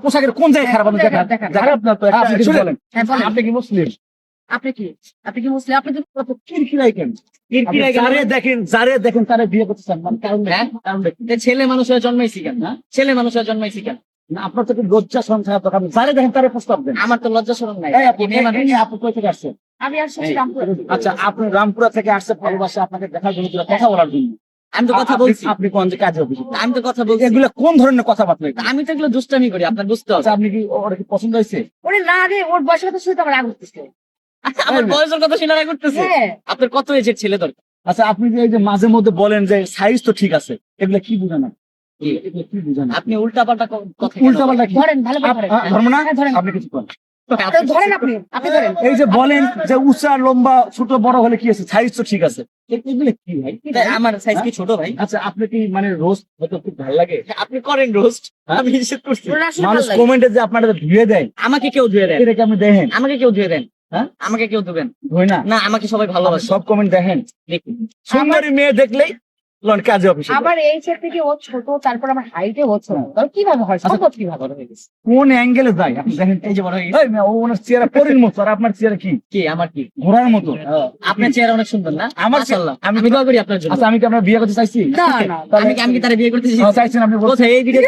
পোশাকের কোন জায়গায় খারাপ? খারাপ না তো, আপনি কিছু বলেন। আপনি কি মুসলিম? আপনি কি মুসলিম? আপনি তো কিরকিরাই কেন? যারে দেখেন তারে বিয়ে করতে চান, মানে কারণ ছেলে মানুষ হয়ে জন্মাইছি কেন? ছেলে মানুষ হয়ে জন্মাইছি কেন? না, আপনার তো লজ্জা সংসার তো, আপনি যারে দেখেন তারে প্রস্তাব দেন। আমার তো লজ্জা শরম নাই। আপনি কই থেকে আসছেন? আমি আসছি রামপুরা। আচ্ছা, আপনি রামপুরা থেকে আসছে ভালোবাসা আপনাকে দেখার জন্য, কথা বলার জন্য। আমি তো কথা বলছি। আপনি কোন যে কাজে অফিসে? আমি তো কথা বলছি। এগুলো কোন ধরনের কথাবার্তা? আমি তো এগুলো দুষ্টামি করি, আপনার বুঝতে হবে। আচ্ছা, আপনি কি ওর কি পছন্দ হয়েছে? ওরে না রে, ওর বয়সের কথা শুনে তো আমার রাগ উঠতেছে। আমার বয়সের কথা শুনে রাগ উঠতেছে? আপনার কত এজের ছেলে দরকার? আচ্ছা, আপনি যে এই যে মাঝে মধ্যে বলেন যে সাইজ তো ঠিক আছে, এগুলো কি বুঝান? আপনি উল্টা পাল্টা কথা উল্টা পাল্টা ধরেন, ভালো করে ধরেন। ধর্ম না, ধরেন। আপনি কিছু করেন। ধরেন, আপনি ধরেন। এই যে বলেন যে উঁচা লম্বা ছোট বড় হলে কি আছে, সাইজ তো ঠিক আছে, এগুলো কি ভাই? আমার সাইজ কি ছোট ভাই? আচ্ছা, আপনি কি মানে রোস্ট হয়তো খুব ভালো লাগে? আপনি করেন রোস্ট, আমি নিষেধ করছি। মানুষ কমেন্টে যে আপনারা ধুয়ে দেয়, আমাকে কেউ ধুয়ে দেন? এটা কি আপনি দেখেন? আমাকে কেউ ধুয়ে দেন? হ্যাঁ, আমাকে কেউ ধুবেন ধুই না। না, আমাকে সবাই ভালোবাসে। সব কমেন্ট দেখেন, দেখুন সুন্দরী মেয়ে দেখলেই কাজে অফিসে। আবার এই সেট থেকে ও ছোট, তারপর আমার হাইটে ও ছোট, তাহলে কিভাবে হয়? সম্ভব কিভাবে হয়ে গেছে? কোন অ্যাঙ্গেলে যায় আপনি দেখেন। এই যে বড় হয়ে গেছে, ও ওনার চেহারা পরীর মতো, আর আপনার চেহারা কি? কি আমার কি ঘোড়ার মতো। আপনার চেহারা অনেক সুন্দর না? আমার মাশাআল্লাহ, আমি দোয়া করি আপনার জন্য। আচ্ছা, আমি কি আপনার বিয়ে করতে চাইছি? না না, আমি কি তারে বিয়ে করতে চাইছি? চাইছেন আপনি? কোথায় এই ভিডিও?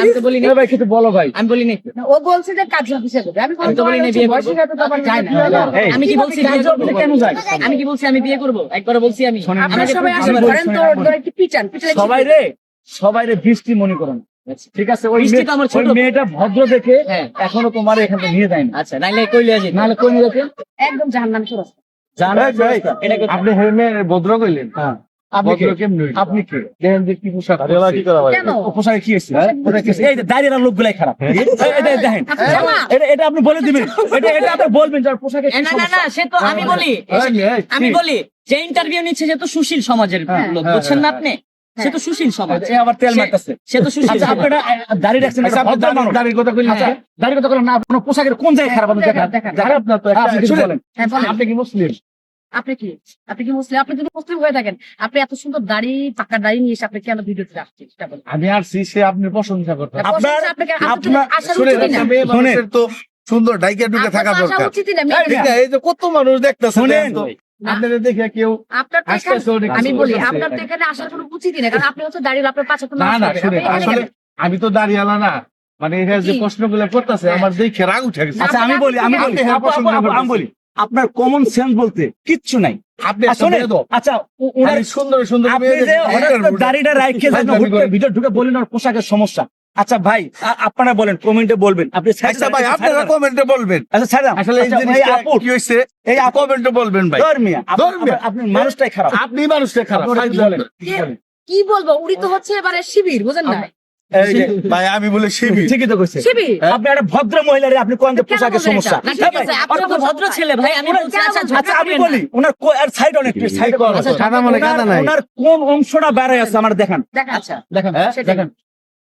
আমি তো বলি না ভাই, কিছু বলো ভাই। আমি বলি না। ও বলছে যে কাজ অফিসে যাবে। আমি তো বলি না বিয়ে করব। যায় না। আমি কি বলছি কাজে অফিসে কেন যায়? আমি কি বলছি আমি বিয়ে করব? একবার বলছি আমি। আপনারা সবাই আমাকে আসেন, ধরেন তো ওর একটু পিটান। সবাই রে বৃষ্টি মনে করেন, ঠিক আছে? ওই বৃষ্টি তো আমার ছোট। মেয়েটা ভদ্র দেখে হ্যাঁ। এখনো তোমার এখান থেকে নিয়ে যায় না। আচ্ছা, নাইলে কইলে আসি। নাহলে কই নিয়ে যেতে? একদম জাহান্নামে চলে আসবে। এটা কথা। আপনি হেমে ভদ্র কইলেন। হ্যাঁ, আপনি কে? ভদ্র কেমনে হইলো? আপনি কে? দেখেন যে কি পোশাক। কেন? ও পোশাকে কি হয়েছে? এই যে দাঁড়িয়ে লোকগুলাই খারাপ। এই দেখেন, জামা। এটা আপনি বলে দিবেন, এটা আপনি বলবেন যে পোশাকে কি না না সমস্যা। না, সে তো আমি বলি, আমি বলি যে ইন্টারভিউ নিচ্ছে সে তো সুশীল সমাজের লোক, বুঝছেন না আপনি? সে তো সুশীল সমাজ। এ আবার তেল মারতেছে। সে তো সুশীল। আচ্ছা, আপনারা দাঁড়িয়ে রাখছেন, দাঁড়ির কথা কইলেন। আচ্ছা, দাঁড়িয়ে কথা বলেন না, আপনার পোশাকের কোন জায়গায় খারাপ? আপনি দেখেন, খারাপ না তো, আপনি কিছু বলেন। আপনি কি মুসলিম? আপনি কি মুসলিম? আপনি যদি মুসলিম হয়ে থাকেন, আপনি এত সুন্দর দাড়ি, পাকা দাড়ি নিয়ে এসে আপনি কেন ভিডিওতে আসছেন? সেটা বলেন। আমি আসছি সে আপনি প্রশংসা করতে। আপনার আসার শুনেন, উচিতই না। একটা মেয়ে মানুষের তো সুন্দর ডাইকে ঢুকে থাকা আপনার তো আসা দরকার। উচিতই না। ঠিক না? এই যে কত মানুষ দেখতেছে, শুনেন, আপনাদের দেখে কেউ আপনার তো আস্তে আস্তে অনেক আমি কিছু বলি, করতেছে। আপনার তো এখানে আসার কোনো উচিতই না, কারণ আপনি হচ্ছে দাঁড়িয়ে আপনার পাশে তো না না, নামাজ শুনেন, পড়বেন। আপনি এখানে আসলে কেন? আমি তো দাঁড়িয়ালা না, মানে এখানে যে কি? প্রশ্নগুলো করতেছে আমার দেখে রাগ উঠে গেছে। আচ্ছা, আমি বলি, আমি বলি, আপনার কমন সেন্স বলতে কিচ্ছু নাই। আপনি একটা শোনেন, মেয়ে তো, আচ্ছা, ওনার সুন্দর সুন্দর আপনি যে হঠাৎ করে দাড়িটা রাইখে যান, হুট করে ভিডিও ঢুকে বললেন ওর পোশাকের সমস্যা। আচ্ছা ভাই, আপনারা বলেন, কমেন্টে বলবেন। আপনি আচ্ছা ভাই, আপনারা কমেন্টে বলবেন। আচ্ছা ছাড়াম। আসলে এই জিনিসটা কি হইছে, এই কমেন্টে বলবেন ভাই। ধর্মিয়া, আপনি মানুষটাই খারাপ। আপনি মানুষটা খারাপ। আপনি ওটা বলেন। কি বলবো, উনি তো হচ্ছে এবারে শিবির, বুঝেন না? এই যে, ভাই আমি বলে শিবির। ঠিকই তো কইছে। শিবির। আপনি একটা ভদ্র মহিলারে আপনি কোন যে কেন পোশাকের বলেন সমস্যা? এটা? না, ঠিক আছে, আপনি তো ভদ্র ছেলে ভাই, আমি বলছি। আচ্ছা, আমি বলি, ওনার আর সাইড অনেক সাইড করুন। আচ্ছা, কাদা মনে কাদা নাই। ওনার কোন অংশটা বেড়ে আছে আমার দেখান। আচ্ছা, দেখেন, সেটাই। দেখেন,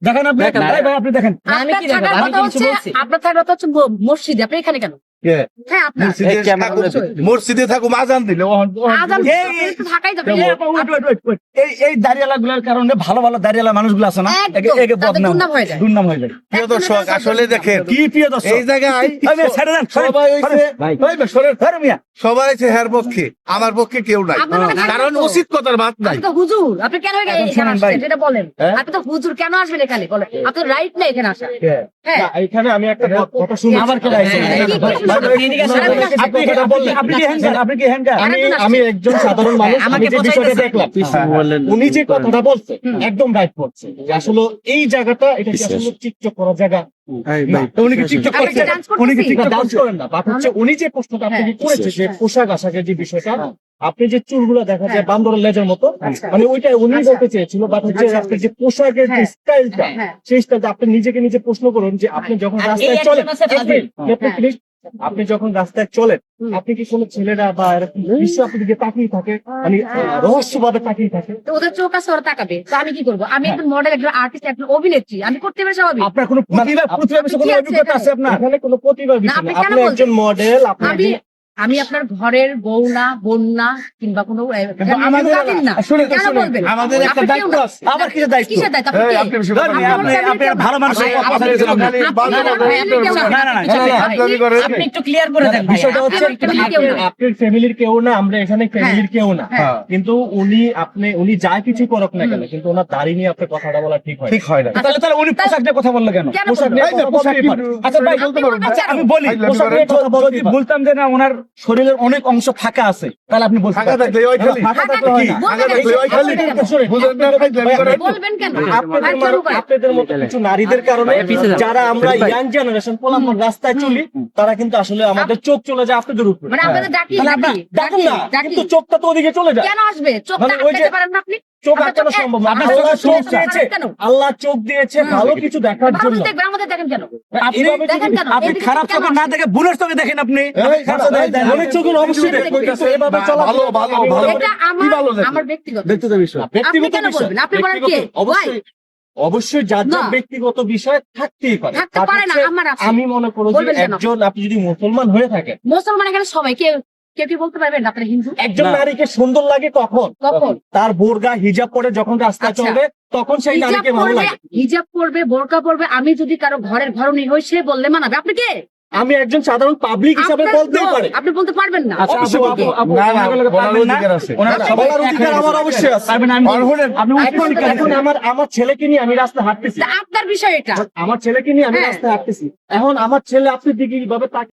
দেখেন আপনি। দেখেন, ভাই আপনি দেখেন। না, আমি কি আপনার দেখাবো? থাকার আমি কথা কিছু হচ্ছে, বলছি? আপনার থাকার কথা হচ্ছে মসজিদে, আপনি এখানে কেন? কে? হ্যাঁ, আপনার মসজিদে থাকুম আজান দিলে আজান এই- তো থাকাই যাবে। এই দাঁড়িয়ালা গুলার কারণে ভালো ভালো দাঁড়িয়ালা মানুষগুলো আছে না, একদম, একে তাদের বদনাম দুর্নাম হয়ে যায়। দুর্নাম হয়ে যায়। প্রিয় দর্শক, আসলে দেখেন কি প্রিয় দর্শক, এই জায়গায় ভাই, ছেড়ে দেন, সরেন, সবাই হইছে ভাই, ভাই সরেন, ধরো মিয়া। সবাই হচ্ছে হের পক্ষে, আমার পক্ষে কেউ নাই, আপনার পক্ষে থাকবে কারণ তো। উচিত কথার বাদ নাই। আপনি তো হুজুর, আপনি কেন এখন এখানে শোনেন ভাই। আসছেন সেটা বলেন। হ্যাঁ? আপনি তো হুজুর, কেন আসবেন এখানে বলেন? আপনার রাইট নেই এখানে আসা। হ্যাঁ, এখানে আমি একটা কথা শুনি। আবার কে আইছে? আপনি কি কথা বললেন? আপনি কি হ্যান্ডকার? আপনি কি হ্যান্ডকার? আমি একজন সাধারণ মানুষ, আমাকে আমি যে বিষয়টা বোঝাইতেছে। দেখলাম, উনি যে কথাটা বলছে একদম রাইট বলছে, যে আসলে এই জায়গাটা এটা কি আসলে টিকটক করার জায়গা না। তো উনি কি টিকটক আপনি করছে? কি dance করতেছি? উনি কি টিকটক ডান্স করেন না, বাট হচ্ছে উনি যে প্রশ্নটা আপনাকে করেছে যে পোশাক আশাকের যে বিষয়টা, আপনি যে চুলগুলো দেখা যায় বান্দরের লেজের মতো, মানে ওইটা উনি বলতে চেয়েছিল, বাট হচ্ছে আপনি যে পোশাকের যে স্টাইলটা, সেই স্টাইলটা আপনি নিজেকে নিজে প্রশ্ন করুন যে আপনি যখন রাস্তায় চলেন, আপনি যখন রাস্তায় চলেন, আপনি কি কোনো ছেলেরা বা এরকম বিশ্ব আপনার দিকে তাকিয়ে থাকে, মানে রহস্যভাবে তাকিয়ে থাকে? তো ওদের চোখ আছে, ওরা তাকাবে। তো আমি কি করবো? আমি একজন মডেল, একজন আর্টিস্ট, একজন অভিনেত্রী, আমি করতে পারি স্বাভাবিক। আপনার কোনো প্রতিভা বিষয়ে কোনো অভিজ্ঞতা আছে আপনার? এখানে কোনো প্রতিভা না, বিষয় আপনি না। কেন আপনি একজন বলছেন? মডেল, আপনি আমি আমি আপনার ঘরের বউ না, বোন না, কিংবা কোনো আমাদের কাজিন না। শুনেন, কেন শুনেন, বলবেন? আমাদের একটা আপনি কেউ দায়িত্ব না। আছে। আবার কিসের দায়িত্ব? কিসের দায়িত্ব? আপনি কে? আপনি ভালো মানুষের আপনি- কথা বলছিলাম না। আপনি একটু ক্লিয়ার করে দেন ভাই। বিষয়টা হচ্ছে আপনার ফ্যামিলির কেউ না, আমরা এখানে ফ্যামিলির কেউ না, হ্যাঁ। কিন্তু উনি যা কিছু করুক না কেন, কিন্তু ওনার দাড়ি নিয়ে আপনি কথাটা বলা ঠিক হয় না। ঠিক হয় না। তাহলে উনি পোশাক নিয়ে কথা বললো কেন? কেন পোশাক বলবেন? নিয়ে এই যে কথা পোশাক বলতেই পারে। আচ্ছা ভাই, বলতে পারবেন না। আচ্ছা আমি বলি, ফাইজলামি পোশাক করেন। নিয়ে কথা যদি বলতাম যে না ওনার শরীরের অনেক অংশ ফাঁকা আছে, তাহলে আপনি বলতে ফাঁকা পারতেন। থাকলে ওই খালি। ফাঁকা থাকলে হয় না। ফাঁকা থাকলে ওই খালি। বুঝলেন না, ফাইজলামি করেন। বলবেন কেন? আপনাদের মতো কিছু নারীদের কারণে যারা আমরা ইয়াং জেনারেশন পোলাপান রাস্তায় চলি, তারা কিন্তু আসলে আমাদের চোখ চলে যায় আপনাদের উপরে। মানে আপনাদের ডাকি তাহলে আপনার ডাকুন না, কিন্তু চোখটা তো ওদিকে চলে যায়। কেন আসবে? চোখ মানে ওই যে- আটকাতে পারেন না আপনি? চোখ আপনার আটকানো চোখ- সম্ভব না। আপনার আল্লাহ চোখ চোখ দিয়েছে, কেন? আল্লাহ চোখ দিয়েছে ভালো কিছু দেখার ভালো জন্য। দেখবেন, আমাদের দেখেন কেন? আপনি এইভাবে দেখেন যদি- কেন? আপনি এদিকে খারাপ কেন চোখে না আসবে? দেখে বুলের চোখে দেখেন আপনি। এই, খারাপ চোখে দেখেন। অনেক চোখে অবশ্যই দেখবেন। দেখবেন, এভাবে চলা ভালো, ভালো, ভালো। এটা কি ভালো দেখেন? আমার ব্যক্তিগত। ব্যক্তিগত বিষয়। আপনি কেন বলবেন? আপনি বলেন কে? অবশ্যই অবশ্যই যার যার না। ব্যক্তিগত বিষয় থাকতেই পারে। থাকতে তার পারে না, হচ্ছে আমার আছে। আমি মনে করি যে বলবেন কেন? একজন আপনি যদি মুসলমান হয়ে থাকেন, মুসলমান এখানে সবাই কেউ কেউ কি বলতে পারবেন আপনার হিন্দু? একজন না। নারীকে সুন্দর লাগে কখন? কখন? তার বোরকা হিজাব পরে যখন রাস্তায় আচ্ছা। চলবে, তখন সেই হিজাব নারীকে ভালো পরবে, লাগে। হিজাব পরবে, বোরকা পরবে। আমি যদি কারো ঘরের ঘরণী হই, সে বললে মানাবে? আপনি কে? আমি একজন সাধারণ পাবলিক হিসাবে আপনার বলতেই লোক, পারে। আপনি বলতে পারবেন না। আচ্ছা, অবশ্যই আপু, বলবো। আপু, না, না, ওনার বলার পারবেন না? অধিকার আছে। ওনার হ্যাঁ, সবাই বলার এক অধিকার হয়ে আমার গেছে। অবশ্যই আছে। পারবেন না? আমি আর বলি। শুনেন, আপনি উত্তর এখন- অধিকার এখন আমার ছেলেকে নিয়ে আমি রাস্তায় হাঁটতেছি, তা আপনার বিষয় এটা। আমার ছেলেকে নিয়ে আমি হ্যাঁ। রাস্তায় হাঁটতেছি, এখন আমার ছেলে আপনার দিকে কিভাবে তাকিয়ে